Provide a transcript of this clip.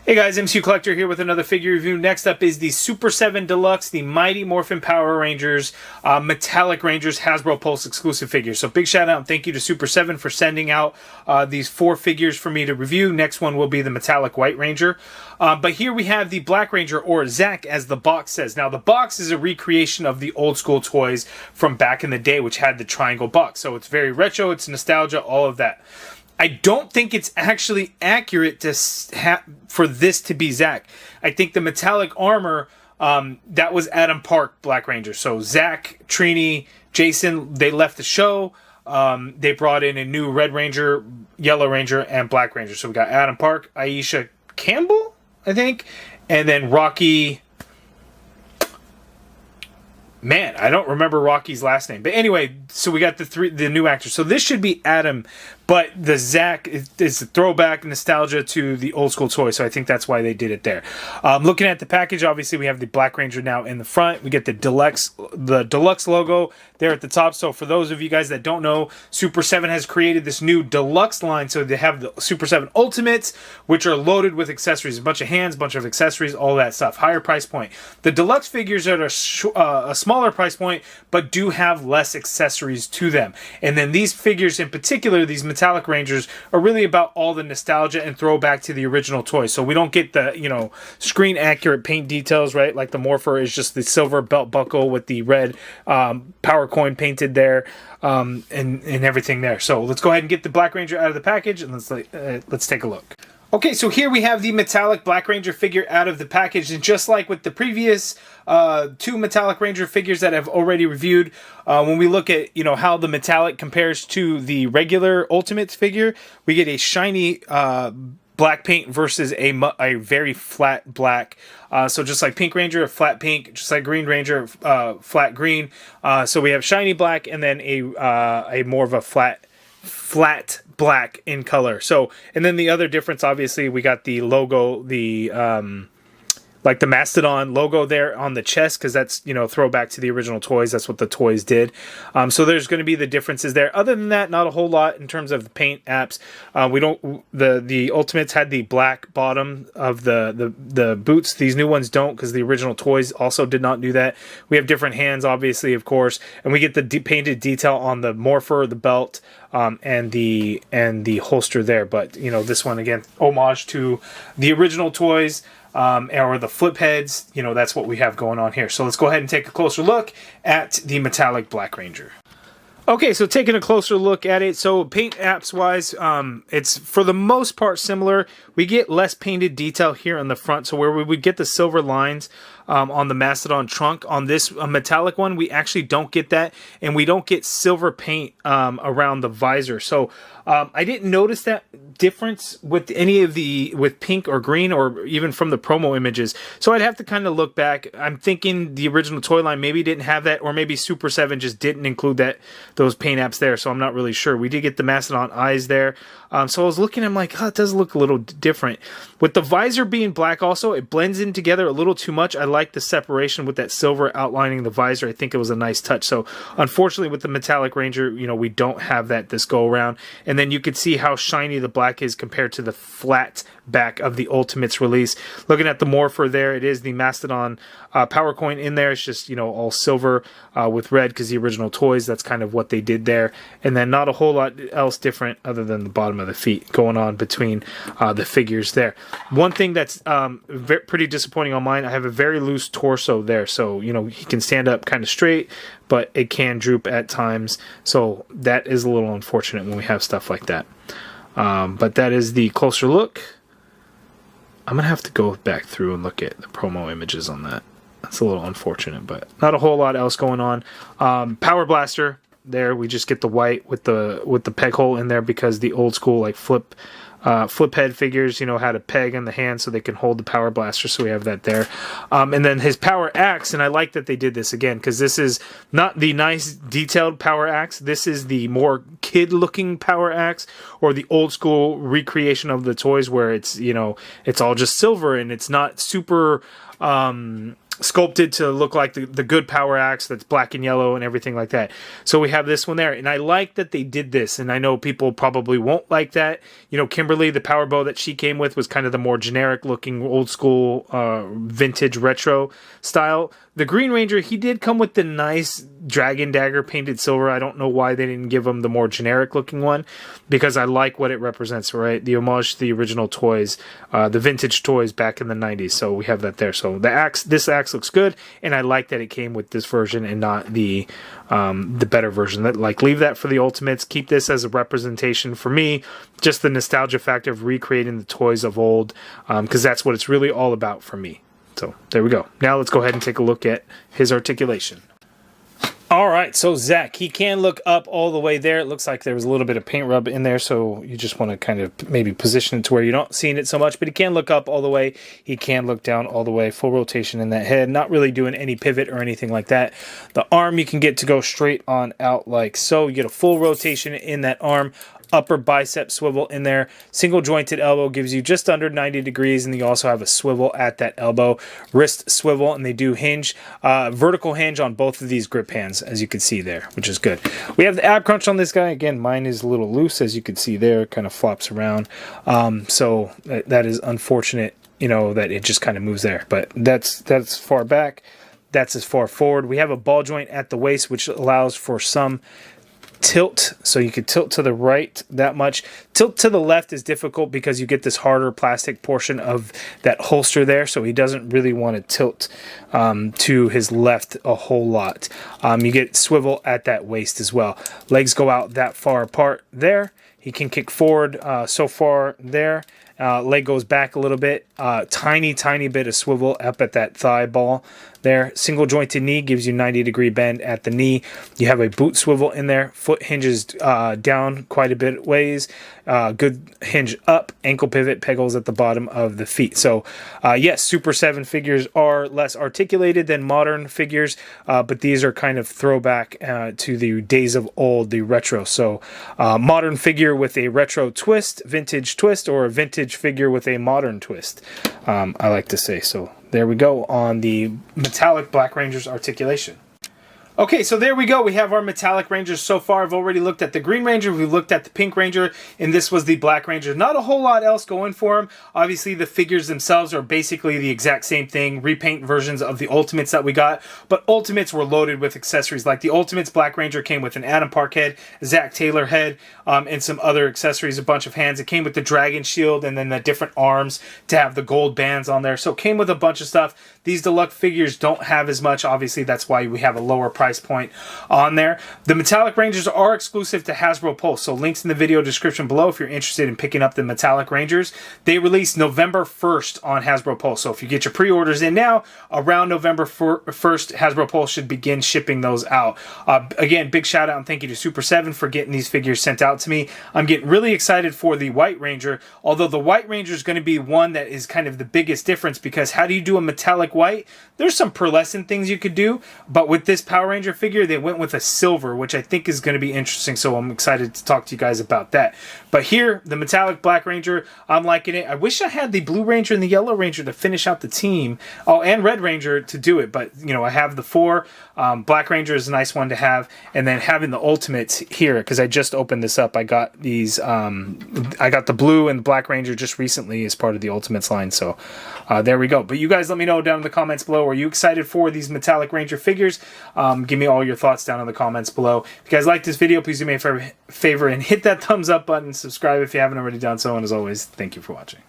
Hey guys, MCU Collector here with another figure review. Next up is the Super 7 Deluxe, the Mighty Morphin Power Rangers, Metallic Rangers Hasbro Pulse exclusive figures. So big shout out and thank you to Super 7 for sending out these 4 figures for me to review. Next one will be the Metallic White Ranger. But here we have the Black Ranger, or Zack as the box says. Now the box is a recreation of the old school toys from back in the day, which had the triangle box. So it's very retro, it's nostalgia, all of that. I don't think it's actually accurate to for this to be Zack. I think the metallic armor, that was Adam Park Black Ranger. So Zack, Trini, Jason, they left the show. They brought in a new Red Ranger, Yellow Ranger, and Black Ranger. So we got Adam Park, Aisha Campbell, I think, and then Rocky. Man, I don't remember Rocky's last name. But anyway, so we got the new actors. So this should be Adam, but the Zack is a throwback nostalgia to the old school toy. So I think that's why they did it there. Looking at the package, obviously we have the Black Ranger now in the front. We get the deluxe logo there at the top. So for those of you guys that don't know, Super 7 has created this new deluxe line. So they have the Super 7 Ultimates, which are loaded with accessories, a bunch of hands, a bunch of accessories, all that stuff. Higher price point. The deluxe figures are a smaller price point, but do have less accessories to them. And then these figures in particular, these Metallic Rangers, are really about all the nostalgia and throwback to the original toy. So we don't get the, screen accurate paint details, right? Like the Morpher is just the silver belt buckle with the red power coin painted there, and everything there. So let's go ahead and get the Black Ranger out of the package and let's take a look. Okay, so here we have the Metallic Black Ranger figure out of the package, and just like with the previous 2 Metallic Ranger figures that I've already reviewed, when we look at how the Metallic compares to the regular Ultimates figure, we get a shiny black paint versus a very flat black. So just like Pink Ranger, a flat pink, just like Green Ranger, flat green. So we have shiny black and then a more of a flat black in color. So, and then the other difference, obviously, we got the logo, like the Mastodon logo there on the chest, because that's, throwback to the original toys. That's what the toys did. So there's going to be the differences there. Other than that, not a whole lot in terms of the paint apps. The Ultimates had the black bottom of the boots. These new ones don't, because the original toys also did not do that. We have different hands, obviously, of course, and we get the painted detail on the Morpher, the belt, and the holster there. But this one, again, homage to the original toys. Or the flip heads, that's what we have going on here. So let's go ahead and take a closer look at the Metallic Black Ranger. Okay, so taking a closer look at it, so paint apps wise, it's for the most part similar. We get less painted detail here on the front, so where we would get the silver lines on the Mastodon trunk, on this metallic one, we actually don't get that, and we don't get silver paint around the visor. So I didn't notice that difference with any of with pink or green, or even from the promo images. So I'd have to kind of look back. I'm thinking the original toy line maybe didn't have that, or maybe Super 7 just didn't include those paint apps there. So I'm not really sure. We did get the Mastodon eyes there. So I was looking, I'm like, it does look a little different. With the visor being black also, it blends in together a little too much. I like the separation with that silver outlining the visor. I think it was a nice touch. So unfortunately with the Metallic Ranger, we don't have that this go around. And then you could see how shiny the black is compared to the flat back of the Ultimates release. Looking at the Morpher there, it is the Mastodon power coin in there. It's just, all silver with red, because the original toys, that's kind of what they did there. And then not a whole lot else different other than the bottom of the feet going on between the figures there. One thing that's pretty disappointing on mine, I have a very loose torso there. So, he can stand up kind of straight, but it can droop at times. So that is a little unfortunate when we have stuff like that. But that is the closer look. I'm going to have to go back through and look at the promo images on that. That's a little unfortunate, but not a whole lot else going on. Power Blaster there, we just get the white with the peg hole in there, because the old school like flip head figures, had a peg in the hand so they can hold the Power Blaster, so we have that there. And then his Power Axe, and I like that they did this again, because this is not the nice detailed Power Axe. This is the more kid-looking Power Axe, or the old school recreation of the toys where it's, it's all just silver and it's not super sculpted to look like the good power axe that's black and yellow and everything like that. So we have this one there, and I like that they did this, and I know people probably won't like that. You know, Kimberly, the power bow that she came with was kind of the more generic looking old school vintage retro style. The Green Ranger, he did come with the nice dragon dagger painted silver. I don't know why they didn't give him the more generic looking one, because I like what it represents, right? The homage to the original toys, the vintage toys back in the 90s. So we have that there. So this axe looks good, and I like that it came with this version and not the better version. That, like, leave that for the Ultimates. Keep this as a representation for me, just the nostalgia factor of recreating the toys of old, because that's what it's really all about for me. So there we go. Now let's go ahead and take a look at his articulation. All right, so Zach, he can look up all the way there. It looks like there was a little bit of paint rub in there, so you just want to kind of maybe position it to where you're not seeing it so much, but he can look up all the way. He can look down all the way, full rotation in that head, not really doing any pivot or anything like that. The arm you can get to go straight on out like so. You get a full rotation in that arm. Upper bicep swivel in there. Single jointed elbow gives you just under 90 degrees, and you also have a swivel at that elbow. Wrist swivel, and they do hinge. Vertical hinge on both of these grip hands, as you can see there, which is good. We have the ab crunch on this guy. Again, mine is a little loose, as you can see there. It kind of flops around. So that is unfortunate, you know, that it just kind of moves there. But that's far back. That's as far forward. We have a ball joint at the waist, which allows for some tilt, so you could tilt to the right that much. Tilt to the left is difficult because you get this harder plastic portion of that holster there, so he doesn't really want to tilt to his left a whole lot. You get swivel at that waist as well. Legs go out that far apart there. He can kick forward so far there. Leg goes back a little bit. Tiny bit of swivel up at that thigh ball there. Single jointed knee gives you 90-degree bend at the knee. You have a boot swivel in there. Foot hinges down quite a bit ways. Good hinge up. Ankle pivot, pegals at the bottom of the feet. So yes, Super 7 figures are less articulated than modern figures, but these are kind of throwback to the days of old, the retro. So modern figure with a retro twist, vintage twist, or a vintage figure with a modern twist, I like to say. So there we go on the metallic Black Ranger's articulation. Okay, so there we go. We have our metallic Rangers so far. I've already looked at the Green Ranger, we've looked at the Pink Ranger, and this was the Black Ranger. Not a whole lot else going for them. Obviously, the figures themselves are basically the exact same thing, repaint versions of the Ultimates that we got, but Ultimates were loaded with accessories. Like the Ultimates Black Ranger came with an Adam Park head, a Zach Taylor head, and some other accessories, a bunch of hands. It came with the Dragon Shield and then the different arms to have the gold bands on there. So it came with a bunch of stuff. These deluxe figures don't have as much. Obviously, that's why we have a lower price point on there. The Metallic Rangers are exclusive to Hasbro Pulse, so links in the video description below if you're interested in picking up the Metallic Rangers. They release November 1st on Hasbro Pulse, so if you get your pre-orders in now, around November 1st, Hasbro Pulse should begin shipping those out. Again, big shout out and thank you to Super 7 for getting these figures sent out to me. I'm getting really excited for the White Ranger, although the White Ranger is going to be one that is kind of the biggest difference, because how do you do a metallic white? There's some pearlescent things you could do, but with this Power Ranger figure, they went with a silver, which I think is going to be interesting, so I'm excited to talk to you guys about that. But here, the metallic Black Ranger, I'm liking it. I wish I had the Blue Ranger and the Yellow Ranger to finish out the team. Oh, and Red Ranger to do it, but, you know, I have the 4. Black Ranger is a nice one to have, and then having the Ultimates here, because I just opened this up. I got these, I got the Blue and the Black Ranger just recently as part of the Ultimates line, so there we go. But you guys let me know down in the comments below, are you excited for these Metallic Ranger figures? Give me all your thoughts down in the comments below. If you guys like this video, please do me a favor and hit that thumbs up button, subscribe if you haven't already done so, and as always, thank you for watching.